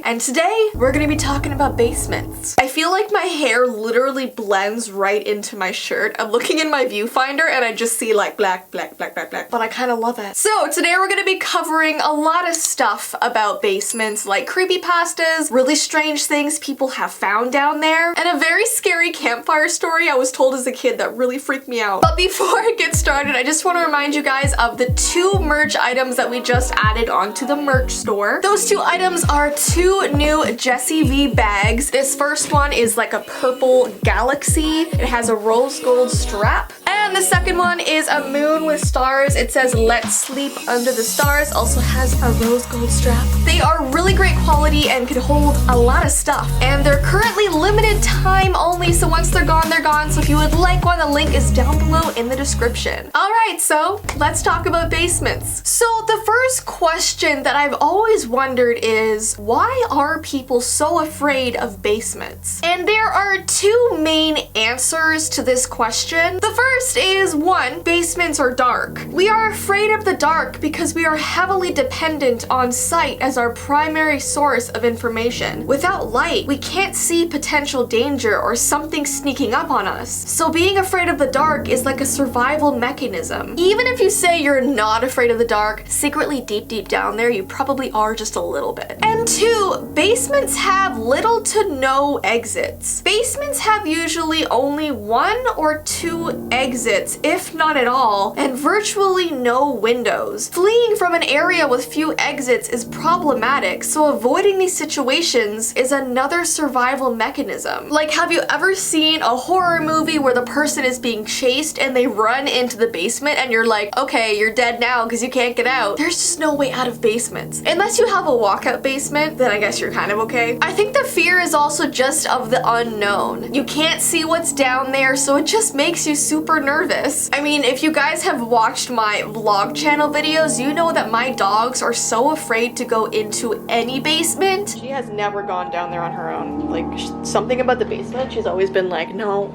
and today we're gonna be talking about basements. I feel like my hair literally blends right into my shirt. I'm looking in my viewfinder and I just see like black, black, black, black, black, but I kind of love it. So today we're gonna be covering a lot of stuff about basements, like creepypastas, really strange things people have found down there, and a very scary campfire story I was told as a kid that really freaked me out. But before I get started, I just want to remind you guys of the 2 merch items that we just added onto the merch store. Those 2 items are 2 new Jessii Vee bags. This first one is like a purple galaxy. It has a rose gold strap. And the second one is a moon with stars. It says "Let's sleep under the stars." Also has a rose gold strap. They are really great quality and can hold a lot of stuff. And they're currently limited time only, so once they're gone, they're gone. So if you would like one, the link is down below in the description. Alright, so let's talk about basements. So the first question that I've always wondered is, why are people so afraid of basements? And there are 2 main answers to this question. The first is 1, basements are dark. We are afraid of the dark because we are heavily dependent on sight as our primary source of information. Without light, we can't see potential danger or something sneaking up on us. So being afraid of the dark is like a survival mechanism. Even if you say you're not afraid of the dark, secretly deep down there, you probably are just a little bit. And 2, basements have little to no exits. Basements have usually only 1 or 2 exits, if not at all, and virtually no windows. Fleeing from an area with few exits is problematic, so avoiding these situations is another survival mechanism. Like, have you ever seen a horror movie where the person is being chased and they run into the basement and you're like, okay, you're dead now because you can't get out? There's just no way out of basements. Unless you have a walkout basement, then I guess you're kind of okay. I think the fear is also just of the unknown. You can't see what's down there, so it just makes you super nervous. I mean, if you guys have watched my vlog channel videos, you know that my dogs are so afraid to go into any basement. She has never gone down there on her own. Like, something about the basement, she's always been like, no.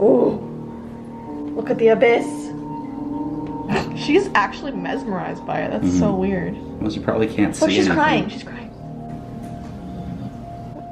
Ooh, look at the abyss. She's actually mesmerized by it. That's so weird. Well, she probably can't see anything. She's crying. She's crying.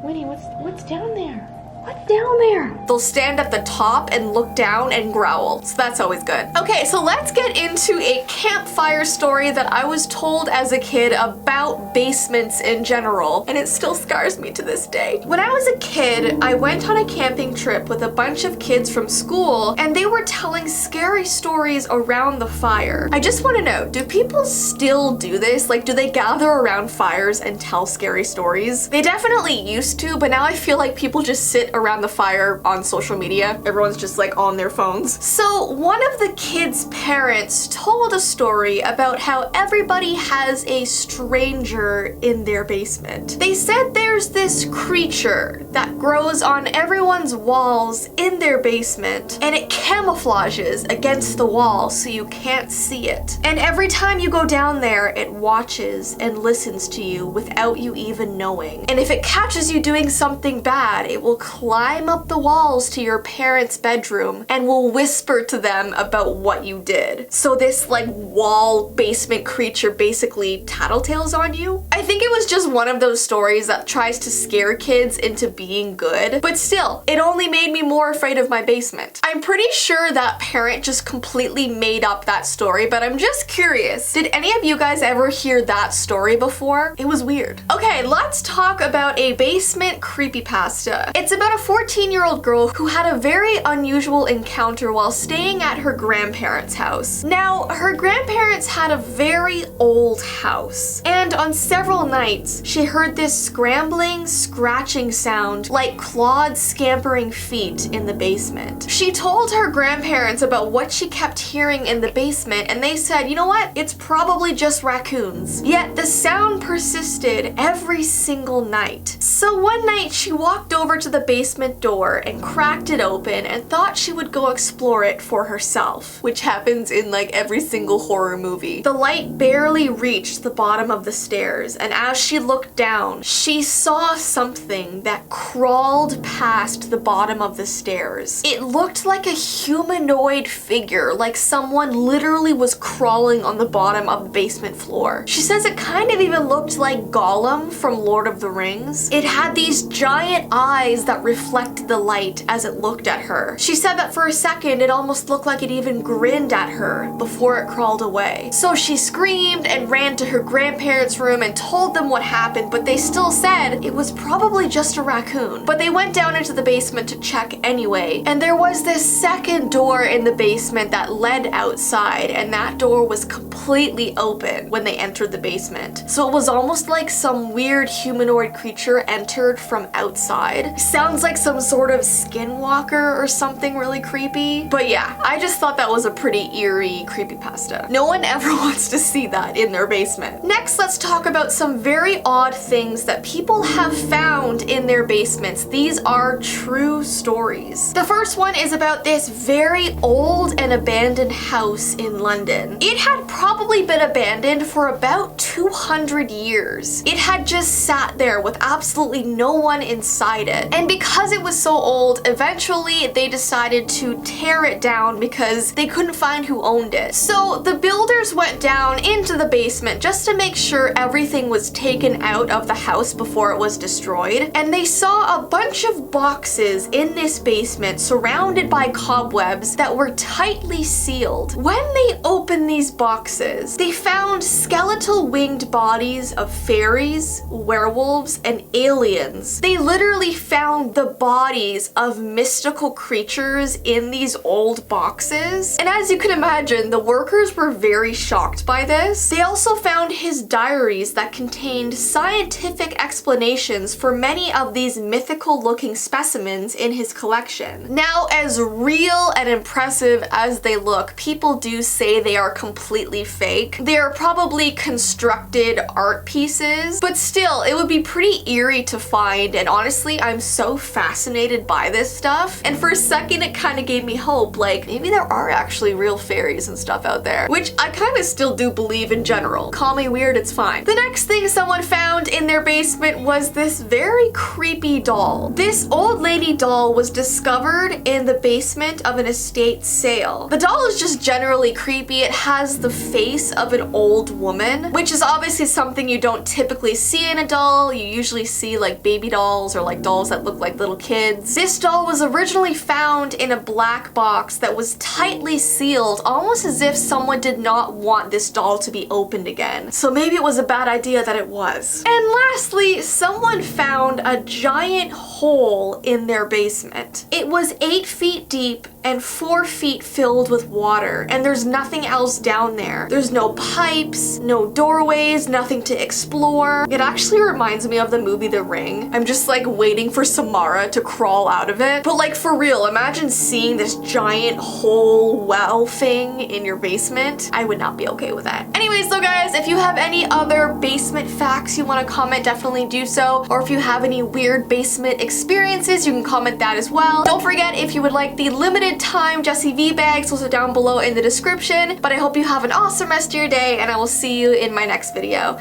Winnie, what's down there? What's down there? They'll stand at the top and look down and growl, so that's always good. Okay, so let's get into a campfire story that I was told as a kid about basements in general, and it still scars me to this day. When I was a kid, I went on a camping trip with a bunch of kids from school, and they were telling scary stories around the fire. I just want to know, do people still do this? Like, do they gather around fires and tell scary stories? They definitely used to, but now I feel like people just sit around the fire on social media. Everyone's just like on their phones. So one of the kids' parents told a story about how everybody has a stranger in their basement. They said there's this creature that grows on everyone's walls in their basement, and it camouflages against the wall so you can't see it. And every time you go down there, it watches and listens to you without you even knowing. And if it catches you doing something bad, it will climb up the walls to your parents' bedroom and will whisper to them about what you did. So this like wall basement creature basically tattletales on you. I think it was just one of those stories that tries to scare kids into being good, but still, it only made me more afraid of my basement. I'm pretty sure that parent just completely made up that story, but I'm just curious, did any of you guys ever hear that story before? It was weird. Okay, let's talk about a basement creepypasta. It's about a 14-year-old girl who had a very unusual encounter while staying at her grandparents' house. Now, her grandparents had a very old house, and on several nights, she heard this scrambling, scratching sound like clawed, scampering feet in the basement. She told her grandparents about what she kept hearing in the basement, and they said, you know what? It's probably just raccoons. Yet the sound persisted every single night. So one night, she walked over to the basement basement door and cracked it open and thought she would go explore it for herself, which happens in like every single horror movie. The light barely reached the bottom of the stairs, and as she looked down, she saw something that crawled past the bottom of the stairs. It looked like a humanoid figure, like someone literally was crawling on the bottom of the basement floor. She says it kind of even looked like Gollum from Lord of the Rings. It had these giant eyes that reflected the light as it looked at her. She said that for a second it almost looked like it even grinned at her before it crawled away. So she screamed and ran to her grandparents' room and told them what happened, but they still said it was probably just a raccoon. But they went down into the basement to check anyway, and there was this second door in the basement that led outside, and that door was completely open when they entered the basement. So it was almost like some weird humanoid creature entered from outside. Sounds like some sort of skinwalker or something really creepy. But yeah, I just thought that was a pretty eerie creepypasta. No one ever wants to see that in their basement. Next, let's talk about some very odd things that people have found in their basements. These are true stories. The first one is about this very old and abandoned house in London. It had probably been abandoned for about 200 years. It had just sat there with absolutely no one inside it. And because it was so old, eventually they decided to tear it down because they couldn't find who owned it. So the builders went down into the basement just to make sure everything was taken out of the house before it was destroyed. And they saw a bunch of boxes in this basement surrounded by cobwebs that were tightly sealed. When they opened these boxes, they found skeletal winged bodies of fairies, werewolves, and aliens. They literally found the bodies of mystical creatures in these old boxes. And as you can imagine, the workers were very shocked by this. They also found his diaries that contained scientific explanations for many of these mythical looking specimens in his collection. Now, as real and impressive as they look, people do say they are completely fake. They are probably constructed art pieces, but still, it would be pretty eerie to find, and honestly, I'm so fascinated by this stuff. And for a second, it kind of gave me hope, like maybe there are actually real fairies and stuff out there, which I kind of still do believe in general. Call me weird, it's fine. The next thing someone found in their basement was this very creepy doll. This old lady doll was discovered in the basement of an estate sale. The doll is just generally creepy. It has the face of an old woman, which is obviously something you don't typically see in a doll. You usually see like baby dolls or like dolls that look like little kids. This doll was originally found in a black box that was tightly sealed, almost as if someone did not want this doll to be opened again. So maybe it was a bad idea that it was. And lastly, someone found a giant hole in their basement. It was 8 feet deep and 4 feet filled with water, and there's nothing else down there. There's no pipes, no doorways, nothing to explore. It actually reminds me of the movie The Ring. I'm just like waiting for Samara to crawl out of it. But like for real, imagine seeing this giant hole well thing in your basement. I would not be okay with that. Anyways though guys, if you have any other basement facts you want to comment, definitely do so. Or if you have any weird basement experiences, you can comment that as well. Don't forget, if you would like the limited time Jessii Vee bags, those are down below in the description. But I hope you have an awesome rest of your day, and I will see you in my next video.